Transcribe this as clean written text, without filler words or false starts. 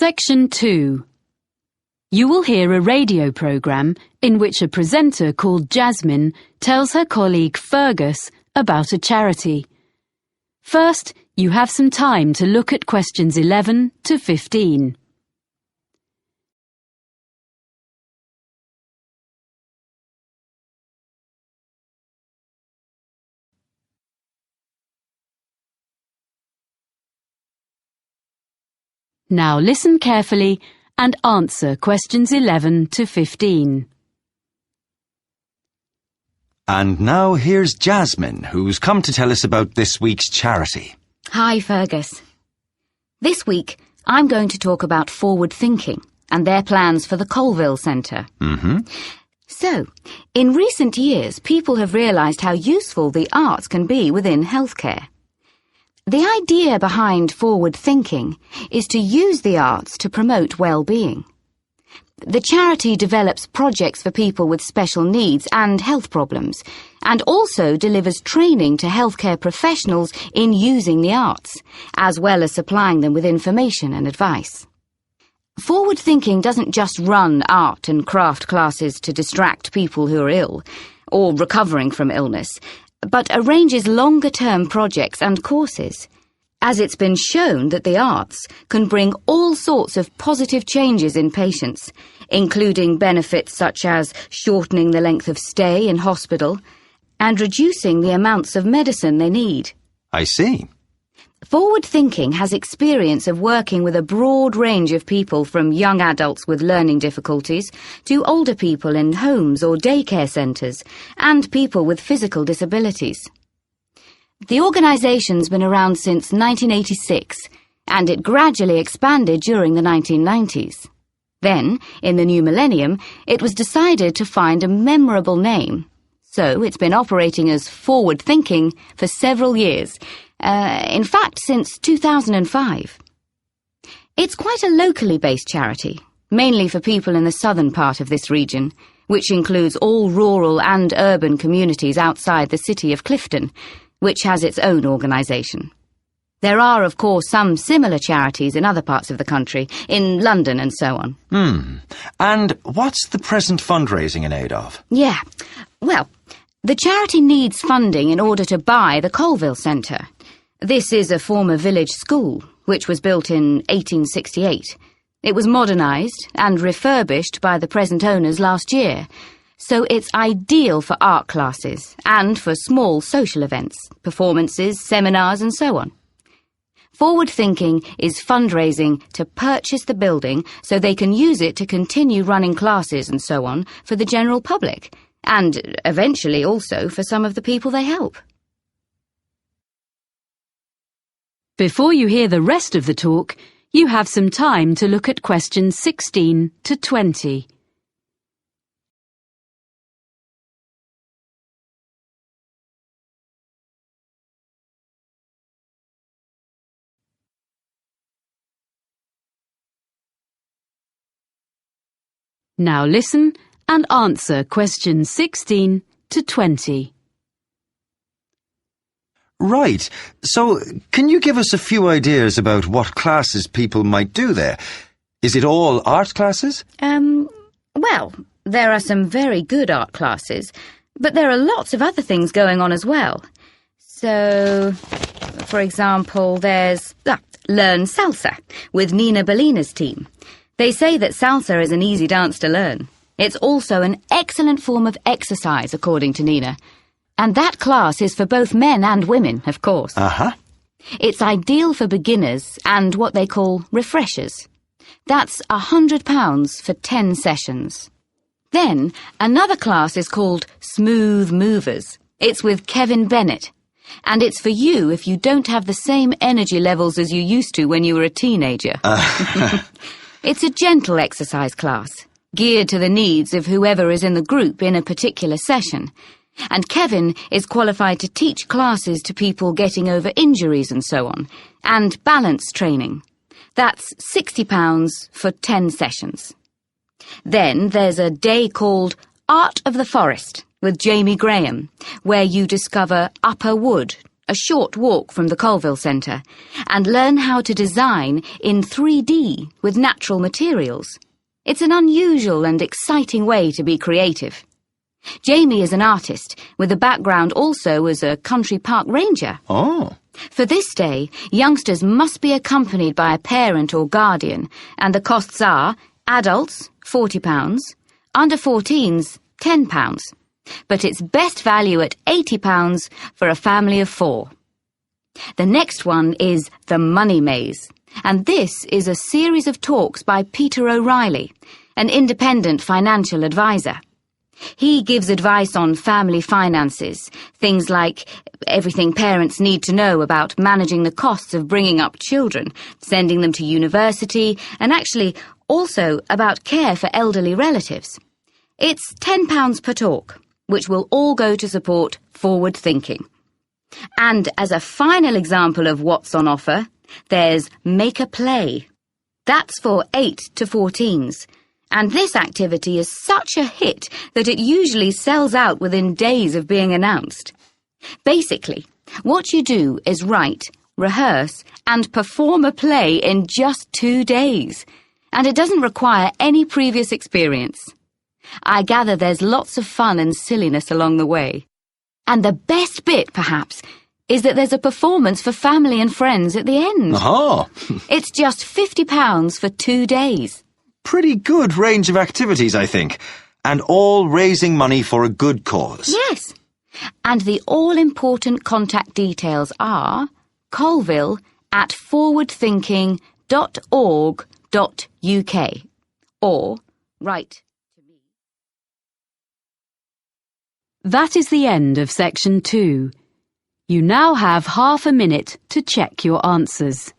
Section 2. You will hear a radio programme in which a presenter called Jasmine tells her colleague Fergus about a charity. First, you have some time to look at questions 11 to 15. Now listen carefully and answer questions 11 to 15. And now here's Jasmine, who's come to tell us about this week's charity. Hi, Fergus. This week, I'm going to talk about Forward Thinking and their plans for the Colville Centre. So, in recent years, people have realised how useful the arts can be within healthcare. The idea behind Forward Thinking is to use the arts to promote well-being. The charity develops projects for people with special needs and health problems, and also delivers training to healthcare professionals in using the arts, as well as supplying them with information and advice. Forward Thinking doesn't just run art and craft classes to distract people who are ill, or recovering from illness, but arranges longer-term projects and courses, as it's been shown that the arts can bring all sorts of positive changes in patients, including benefits such as shortening the length of stay in hospital and reducing the amounts of medicine they need. I see. Forward Thinking has experience of working with a broad range of people, from young adults with learning difficulties to older people in homes or daycare centres and people with physical disabilities. The organisation's been around since 1986, and it gradually expanded during the 1990s. Then, in the new millennium, it was decided to find a memorable name. So it's been operating as Forward Thinking for several years, in fact since 2005. It's quite a locally based charity, mainly for people in the southern part of this region, which includes all rural and urban communities outside the city of Clifton, which has its own organisation. There are, of course, some similar charities in other parts of the country, in London and so on. And what's the present fundraising in aid of? Yeah, well, the charity needs funding in order to buy the Colville Centre. This is a former village school, which was built in 1868. It was modernised and refurbished by the present owners last year, so it's ideal for art classes and for small social events, performances, seminars and so on. Forward Thinking is fundraising to purchase the building so they can use it to continue running classes and so on for the general public, and eventually also for some of the people they help. Before you hear the rest of the talk, you have some time to look at questions 16 to 20. Now listen and answer questions 16 to 20. Right. So, can you give us a few ideas about what classes people might do there? Is it all art classes? Well, there are some very good art classes, but there are lots of other things going on as well. So, for example, there's Learn Salsa with Nina Bellina's team. They say that salsa is an easy dance to learn. It's also an excellent form of exercise, according to Nina. And that class is for both men and women, of course. It's ideal for beginners and what they call refreshers. That's £100 for 10 sessions. Then, another class is called Smooth Movers. It's with Kevin Bennett. And it's for you if you don't have the same energy levels as you used to when you were a teenager. It's a gentle exercise class, geared to the needs of whoever is in the group in a particular session. And Kevin is qualified to teach classes to people getting over injuries and so on, and balance training. That's £60 for 10 sessions. Then there's a day called Art of the Forest with Jamie Graham, where you discover Upper Wood, a short walk from the Colville Centre, and learn how to design in 3D with natural materials. It's an unusual and exciting way to be creative. Jamie is an artist, with a background also as a country park ranger. Oh. For this day, youngsters must be accompanied by a parent or guardian, and the costs are adults, £40, under 14s, £10. But it's best value at £80 for a family of 4. The next one is The Money Maze, and this is a series of talks by Peter O'Reilly, an independent financial advisor. He gives advice on family finances, things like everything parents need to know about managing the costs of bringing up children, sending them to university, and actually also about care for elderly relatives. It's £10 per talk, which will all go to support forward thinking. And as a final example of what's on offer, there's Make a Play. That's for 8 to 14s. And this activity is such a hit that it usually sells out within days of being announced. Basically, what you do is write, rehearse, and perform a play in just 2 days. And it doesn't require any previous experience. I gather there's lots of fun and silliness along the way. And the best bit, perhaps, is that there's a performance for family and friends at the end. Aha! It's just £50 for 2 days. Pretty good range of activities, I think. And all raising money for a good cause. Yes. And the all-important contact details are colville@forwardthinking.org.uk or write to me. That is the end of section 2. You now have half a minute to check your answers.